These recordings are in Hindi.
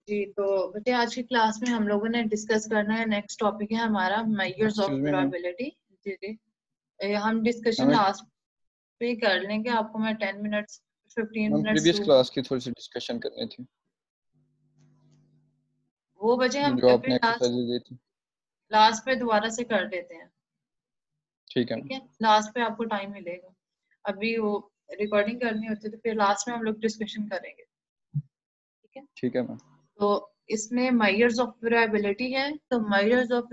जी, तो बच्चे आज की क्लास में हम लोगों ने डिस्कस करना है, नेक्स्ट टॉपिक है हमारा measures of excuse me ma'am. Probability. जी जी। हम डिस्कशन हमें लास्ट पे कर लेंगे, आपको मैं 10 मिनट्स 15 मैम मिनट्स प्रीवियस दूंगी। क्लास की थोड़ी सी डिस्कशन करनी थी वो बच्चे हम जो फिर आपने लास्ट एक्सरसाइज दी थी। लास्ट पे दोबारा से कर देते हैं। ठीक है ठीक मैम। है, लास्ट पे आपको टाइम मिलेगा। अभी वो रिकॉर्डिंग करनी होती है तो फिर लास्ट में हम लोग डिस्कशन करेंगे। ठीक है, ठीक है मैम। तो इसमें मेजर्स ऑफ वेरिएबिलिटी है। तो मेजर्स ऑफ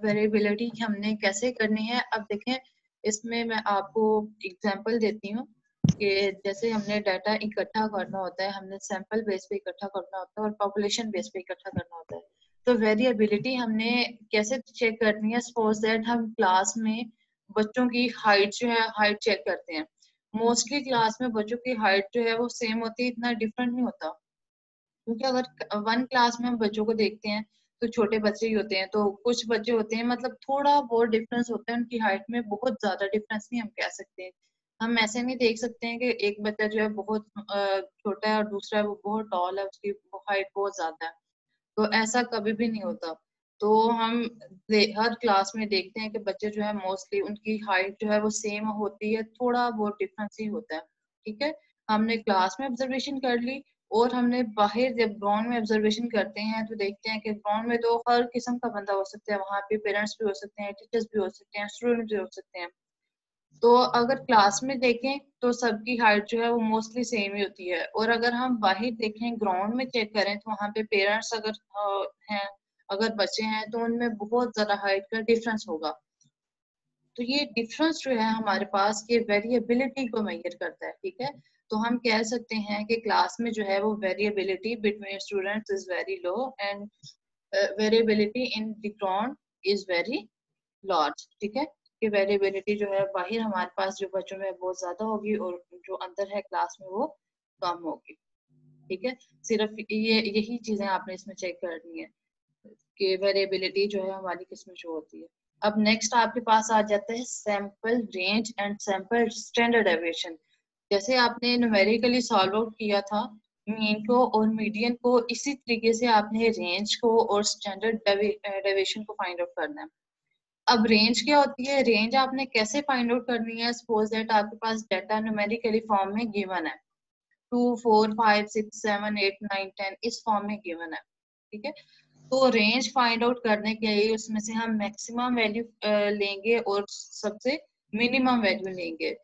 वेरिएबिलिटी हमने कैसे करनी है, अब देखें। इसमें मैं आपको एग्जांपल देती हूँ कि जैसे हमने डाटा इकट्ठा करना होता है, हमने सैंपल बेस पे इकट्ठा करना होता है और पॉपुलेशन बेस पे इकट्ठा करना होता है। तो वेरिएबिलिटी हमने कैसे चेक करनी है, सपोज दैट हम क्लास में बच्चों की हाइट जो है, हाइट चेक करते हैं। मोस्टली क्लास में बच्चों की हाइट जो है वो सेम होती है, इतना डिफरेंट नहीं होता। क्योंकि अगर वन क्लास में हम बच्चों को देखते हैं तो छोटे बच्चे ही होते हैं, तो कुछ बच्चे होते हैं मतलब थोड़ा बहुत डिफरेंस होता है उनकी हाइट में, बहुत ज्यादा डिफरेंस नहीं हम कह सकते। हम ऐसे नहीं देख सकते हैं कि एक बच्चा जो है बहुत छोटा है और दूसरा है वो बहुत टॉल है, उसकी हाइट बहुत ज्यादा है। तो ऐसा कभी भी नहीं होता। तो हम हर क्लास में देखते हैं कि बच्चे जो है मोस्टली उनकी हाइट जो है वो सेम होती है, थोड़ा बहुत डिफरेंस ही होता है। ठीक है, हमने क्लास में ऑब्जर्वेशन कर ली और हमने बाहर जब ग्राउंड में ऑब्जर्वेशन करते हैं तो देखते हैं कि ग्राउंड में तो हर किस्म का बंदा हो सकता है, वहाँ पे पेरेंट्स भी हो सकते हैं, टीचर्स भी हो सकते हैं, स्टूडेंट्स भी हो सकते हैं। तो अगर क्लास में देखें तो सबकी हाइट जो है वो मोस्टली सेम ही होती है, और अगर हम बाहर देखें ग्राउंड में चेक करें तो वहाँ पे पेरेंट्स अगर हैं, अगर बच्चे हैं तो उनमें बहुत ज्यादा हाइट का डिफरेंस होगा। तो ये डिफरेंस जो है हमारे पास ये वेरिएबिलिटी को मेजर करता है। ठीक है, तो हम कह सकते हैं कि क्लास में जो है वो variability between students is very low and variability in the ground is very large. ठीक है, कि वेरिएबिलिटी जो है बाहर हमारे पास जो बच्चों में बहुत ज्यादा होगी और जो अंदर है क्लास में वो कम होगी। ठीक है, सिर्फ ये यही चीजें आपने इसमें चेक करनी है कि वेरिएबिलिटी जो है हमारी किस में शो होती है। अब नेक्स्ट आपके पास आ जाता है sample range and sample standard deviation. जैसे आपने न्यूमेरिकली सॉल्व आउट किया था मीन को और मीडियन को, इसी तरीके से आपने रेंज को और स्टैंडर्ड डेविएशन को फाइंड आउट करना है। अब रेंज क्या होती है, रेंज आपने कैसे फाइंड आउट करनी है, सपोज दैट आपके पास डाटा न्यूमेरिकली फॉर्म में गिवन है, 2 4 5 6 7 8 9 10 इस फॉर्म में गिवन है। ठीक है, तो रेंज फाइंड आउट करने के लिए उसमें से हम मैक्सिमम वैल्यू लेंगे और सबसे मिनिमम वैल्यू लेंगे।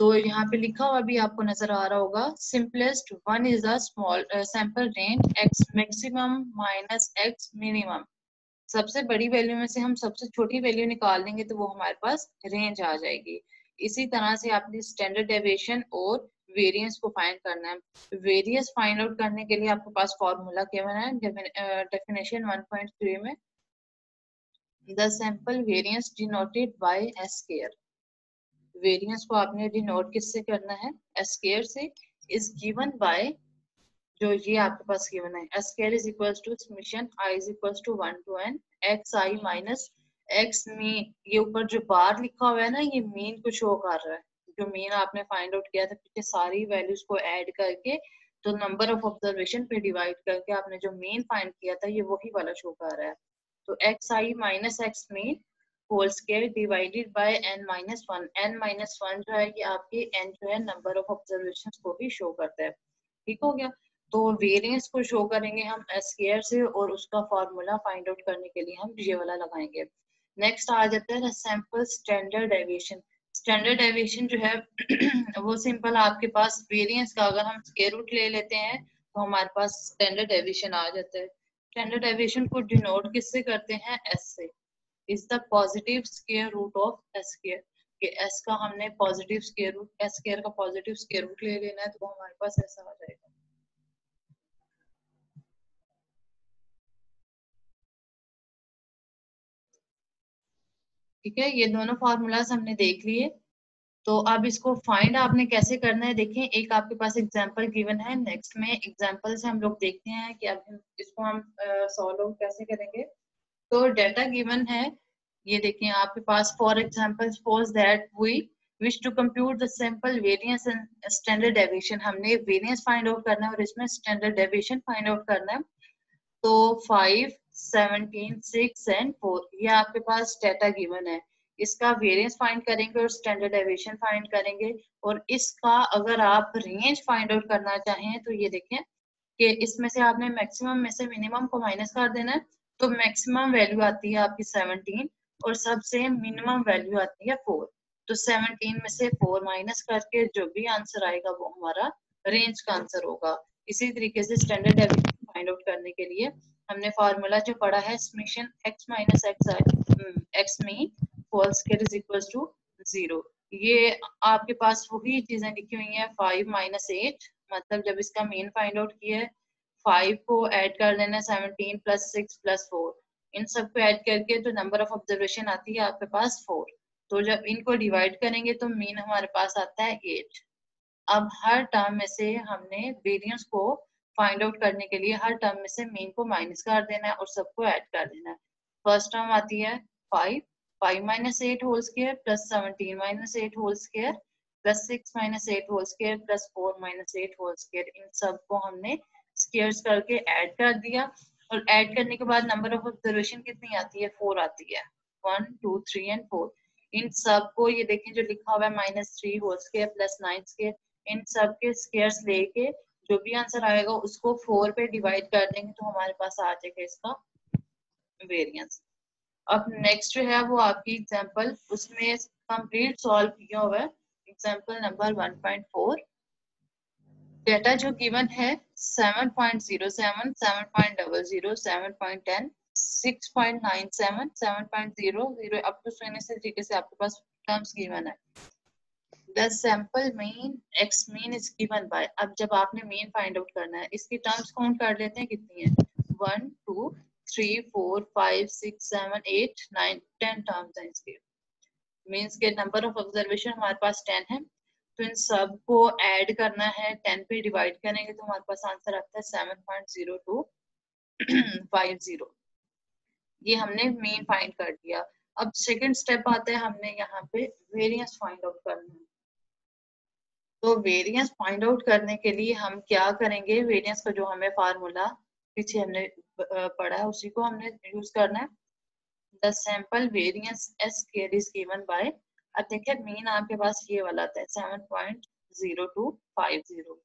तो यहाँ पे लिखा हुआ भी आपको नजर आ रहा होगा, simplest one is the small sample range x maximum minus x minimum. सबसे बड़ी वैल्यू में से हम सबसे छोटी वैल्यू निकाल लेंगे तो वो हमारे पास रेंज आ जाएगी। इसी तरह से आपने स्टैंडर्ड डेविएशन और वेरिएंस को फाइंड करना है। वेरिएंस फाइंड आउट करने के लिए आपके पास फॉर्मूला क्या है, डेफिनेशन 1.3 में, the sample variance denoted by S square. Variance को आपने डिनोट किससे करना है, एस स्क्वायर से, इज गिवन बाय, जो ये आपके पास गिवन है, S square is equals to summation I is equals to 1 to n X I minus X mean. ये ऊपर जो बार लिखा हुआ है ना, ये मीन को शो कर रहा है। जो मीन आपने फाइंड आउट किया था पीछे सारी वैल्यूज को ऐड करके, तो नंबर ऑफ ऑब्जर्वेशन पे डिवाइड करके आपने जो मीन फाइंड किया था ये वही वाला शो कर रहा है। तो X I minus X mean whole square divided by n minus one. n minus one जो है ये आपके n जो है नंबर ऑफ ऑब्जर्वेशन को भी शो करता है। ठीक हो गया, तो वेरिएंस को शो करेंगे हम एस स्क्वायर से और उसका फॉर्मूला फाइंड आउट करने के लिए हम ये वाला लगाएंगे। नेक्स्ट आ जाता है sample standard deviation. Standard deviation जो है वो सिंपल आपके पास वेरिएंस का अगर हम स्क्वायर रूट ले लेते हैं तो हमारे पास स्टैंडर्ड डेविएशन आ जाता है। स्टैंडर्ड डेविएशन को डिनोट किससे करते हैं, एस से, is the positive square root of S square. कि एस का हमने positive square root, S square का पॉजिटिव स्क्वायर रूट ले लेना है तो वो हमारे पास ऐसा आ जाएगा। ठीक है, ये दोनों फॉर्मूलाज हमने देख लिए। तो अब इसको फाइंड आपने कैसे करना है, देखें एक आपके पास एग्जांपल गिवन है, नेक्स्ट में एग्जांपल से हम लोग देखते हैं कि अब इसको हम सॉल्व कैसे करेंगे। तो डाटा गिवन है, ये देखें आपके पास, for example suppose that wish to compute the simple variance and standard deviation, हमने वेरिएंस फाइंड आउट करना है और इसमें स्टैंडर्ड डेविएशन फाइंड आउट करना है। तो 5, 17, 6 एंड 4 ये आपके पास डेटा गिवन है, इसका वेरिएंस फाइंड करेंगे और स्टैंडर्ड डेविएशन फाइंड करेंगे। और इसका अगर आप रेंज फाइंड आउट करना चाहें तो ये देखें कि इसमें से आपने मैक्सिमम में से मिनिमम को माइनस कर देना है। तो मैक्सिमम वैल्यू आती है आपकी 17 और सबसे मिनिमम वैल्यू आती है 4। तो 17 में से 4 माइनस करके जो भी आंसर आएगा वो हमारा रेंज का आंसर होगा। इसी तरीके से स्टैंडर्ड डेविएशन फाइंड आउट करने के लिए हमने फार्मूला जो पढ़ा है summation x minus X mean whole square is equal to 0। ये आपके पास वही चीजें लिखी हुई हैं 5 माइनस 8, मतलब जब इसका मीन फाइंड आउट किया है 5 को ऐड कर देना 17 प्लस 6 प्लस 4, इन सबको ऐड करके तो नंबर ऑफ ऑब्जर्वेशन आती है आपके पास 4। तो जब इनको डिवाइड करेंगे तो मीन हमारे पास आता है 8। अब हर टर्म में से हमने वेरिएंस को फाइंड आउट करने के लिए हर टर्म में से मीन को माइनस कर देना है और सबको ऐड कर देना है। फर्स्ट टर्म आती है 5 minus 8 whole square plus 17 minus 8 whole square plus 6 minus 8 whole square plus 4 minus 8 whole square, इन सबको हमने स्क्वायर्स करके ऐड कर दिया। और ऐड करने के बाद नंबर ऑफ ऑब्जर्वेशन कितनी आती है 4 आती है, 1 2 3 एंड 4। इन सबको ये देखें जो लिखा हुआ है -3 होल स्क्वायर प्लस 9 स्क्वायर, इन सब के स्क्वायर्स लेके जो भी आंसर आएगा उसको 4 पे डिवाइड कर देंगे तो हमारे पास आ जाएगा इसका वेरिएंस। अब नेक्स्ट जो है वो आपकी एग्जांपल, उसमें कंप्लीट सॉल्व किया हुआ है एग्जांपल नंबर 1.4। डेटा जो गिवन है 7.07, 7.00, 7.10, 6.97, 7.00 अप टू 20 से तरीके से आपके पास टर्म्स गिवन है। The sample mean x mean is given by, अब जब आपने मीन फाइंड आउट करना है इसकी टर्म्स काउंट कर लेते हैं कितनी है, 1 2 3 4 5 6 7 8 9 10 टर्म्स हैं इसके। मीन्स के नंबर ऑफ ऑब्जर्वेशन हमारे पास 10 है, तो इन सब को ऐड करना है, 10 पे डिवाइड करेंगे तो हमारे पास आंसर आता है 7.0250। ये हमने मीन फाइंड कर दिया। अब सेकंड स्टेप आता है, हमने यहाँ पे वेरिएंस फाइंड आउट करना है। तो वेरिएंस फाइंड आउट करने के लिए हम क्या करेंगे, वेरिएंस का जो हमें फार्मूला पीछे हमने पढ़ा है उसी को हमने यूज करना है। The sample variance S square is given bye, अब देखिए मीन आपके पास ये वाला आता है 7.0250।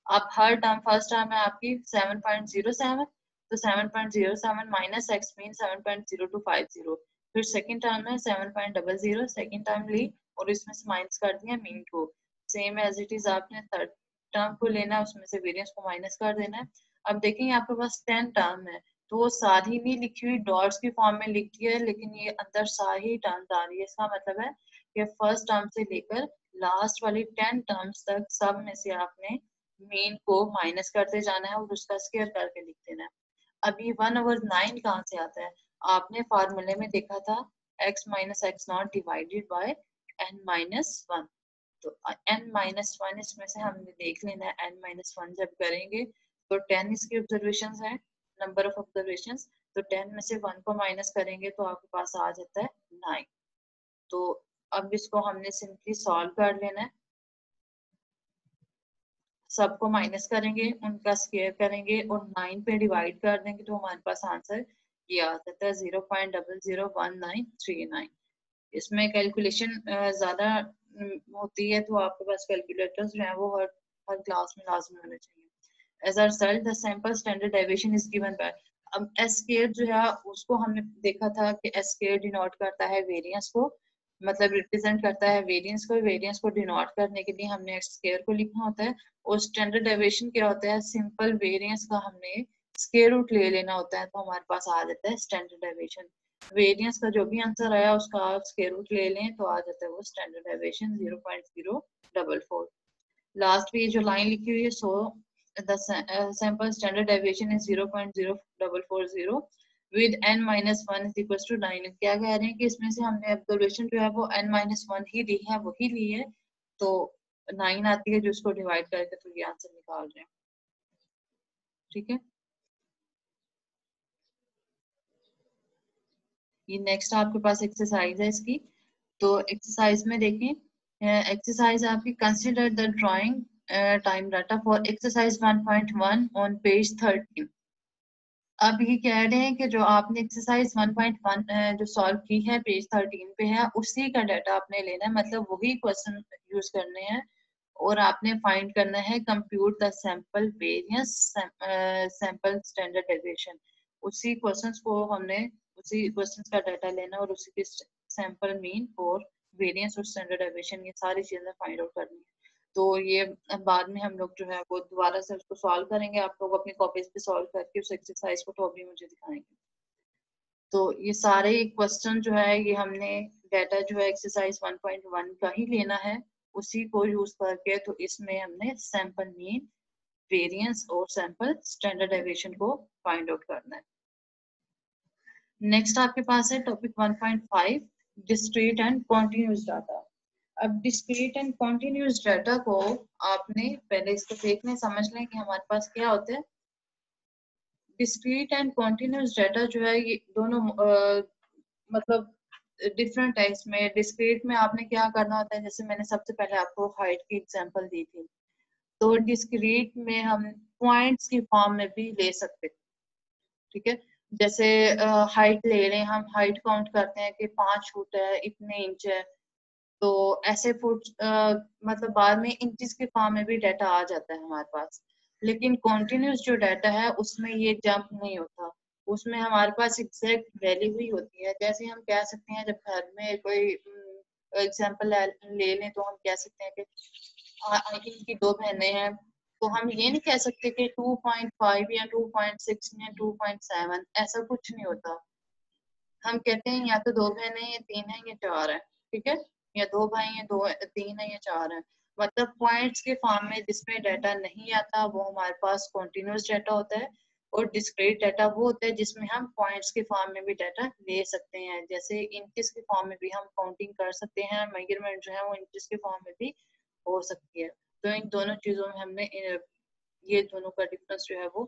अब हर टर्म फर्स्ट टर्म है आपकी 7.07, तो 7.07 माइनस एक्स मीन 7.0250। फिर सेकंड टर्म है 7.00, सेकंड टर्म ली और इसमें से माइनस कर दिया मीन को। सेम एज इट इज आपने थर्ड टर्म को लेना है, उसमें से वेरिएंस को माइनस कर देना है। अब देखेंगे आपके पास 10 टर्म है तो वो सारी नहीं लिखी हुई डॉट्स की फॉर्म में लिख दिया है, लेकिन ये अंदर सारी टर्म्स आ रही है। इसका मतलब है कि फर्स्ट टर्म से लेकर लास्ट वाली 10 टर्म्स तक सब में से आपने मीन को माइनस करते जाना है और उसका स्क्वायर करके लिख देना है। अभी 1/9 कहाँ से आता है, आपने फार्मूले में देखा था x minus x not divided by n minus 1। तो n माइनस 1 इसमें से हमने देख लेना है, n माइनस 1 जब करेंगे तो 10 इसके ऑब्जर्वेशंस हैं, नंबर ऑफ ऑब्जर्वेशंस, तो 10 में से 1 को माइनस करेंगे तो आपके पास आ जाता है 9। तो अब इसको हमने सिंपली सॉल्व कर लेना है, सबको माइनस करेंगे, उनका स्क्वायर करेंगे और 9 पे डिवाइड कर देंगे तो हमारे पास आंसर ये आ जाता है 0.001939। इसमें कैलकुलेशन ज्यादा होती है तो आपके पास कैलकुलेटर्स जो है वो हर क्लास में लाजमी होने चाहिए। As a result, the sample standard deviation is given by, अब एस स्क्वायर जो है उसको हमने देखा था कि एस स्क्वायर डिनोट करता है वेरिएंस को, मतलब रिप्रेजेंट करता है वेरिएंस को। वेरिएंस को डिनोट करने के लिए हमने एक्स स्क्वायर को लिखना होता है। और स्टैंडर्ड डेविएशन क्या होता है, सिंपल वेरिएंस का हमने स्क्वायर रूट ले लेना होता है तो हमारे पास आ जाता है स्टैंडर्ड डेविएशन। वेरिएंस का जो भी आंसर आया उसका स्क्वायर रूट ले लें तो आ जाता है वो स्टैंडर्ड डेविएशन 0.044। लास्ट पे ये जो लाइन लिखी हुई है, सो the sample standard deviation is 0.0440 with n minus 1 is equals to 9। क्या कह रहे हैं कि इसमें से हमने ऑब्जर्वेशन जो है वो n minus 1 ही ली है, वही ली है, तो 9 आती है जो इसको डिवाइड करके तो ये आंसर निकाल रहे हैं। ठीक है, ये नेक्स्ट आपके पास एक्सरसाइज है इसकी। तो एक्सरसाइज में देखें एक्सरसाइज आपकी consider the drawing time data for exercise 1.1 on page 13। अब ये कह रहे हैं कि जो आपने एक्सरसाइज 1.1 जो सॉल्व की है पेज 13 पे है, उसी का डाटा आपने लेना है, मतलब वही क्वेश्चन यूज करने हैं और आपने फाइंड करना है compute the sample variance sample standard deviation. उसी क्वेश्चंस को हमने उसी क्वेश्चंस का डाटा लेना और उसी के सैंपल मीन और वेरियंस और स्टैंडर्ड डेविएशन, ये सारी चीजें फाइंड आउट करनी है। तो ये बाद में हम लोग जो है वो दोबारा से उसको सॉल्व करेंगे, आप लोग अपनी कॉपीज पे सॉल्व करके उस एक्सरसाइज को तो अभी मुझे दिखाएंगे। तो ये सारे क्वेश्चन जो है ये हमने डाटा जो है एक्सरसाइज 1.1 का ही लेना है, उसी को यूज करके। तो इसमें हमने सैंपल मीन, वेरिएंस और सैंपल स्टैंडर्ड डेविएशन को फाइंड आउट करना है। नेक्स्ट आपके पास है topic 1.5 discrete and continuous data. अब डिस्क्रीट एंड कॉन्टिन्यूस डाटा को आपने पहले इसको देखने समझ लें कि हमारे पास क्या होता है। डिस्क्रीट एंड कॉन्टिन्यूस डाटा जो है ये दोनों मतलब डिफरेंट है। इसमें डिस्क्रीट में आपने क्या करना होता है, जैसे मैंने सबसे पहले आपको हाइट की एग्जांपल दी थी, तो डिस्क्रीट में हम पॉइंट्स की फॉर्म में भी ले सकते हैं, ठीक है। जैसे हाइट ले रहे हैं, हम हाइट काउंट करते हैं कि 5 फुट है, इतने इंच है, तो ऐसे फुट मतलब बाद में इंचेस के फॉर्म में भी डाटा आ जाता है हमारे पास। लेकिन कॉन्टिन्यूस जो डाटा है उसमें ये जंप नहीं होता, उसमें हमारे पास एग्जैक्ट वैल्यू ही होती है। जैसे हम कह सकते हैं जब घर में कोई एग्जांपल ले लें, तो हम कह सकते हैं कि इनकी 2 बहनें हैं, तो हम ये नहीं कह सकते कि 2.5 या 2.6 या 2.7, ऐसा कुछ नहीं होता। हम कहते हैं या तो 2 बहनें हैं, या 3 है, या 4 है, ठीक है, या 2 भाई हैं, 3 है या 4 है। मतलब पॉइंट्स के फॉर्म में जिसमें डाटा नहीं आता वो हमारे पास कॉन्टिन्यूस डाटा होता है, और डिस्क्रीट डाटा वो होता है जिसमें हम पॉइंट्स के फॉर्म में भी डाटा ले सकते हैं। जैसे इंचेस के फॉर्म में भी हम काउंटिंग कर सकते हैं, मेजरमेंट जो है वो इंचेस के फॉर्म में भी हो सकती है। तो इन दोनों चीजों में हमने ये दोनों का डिफरेंस जो है वो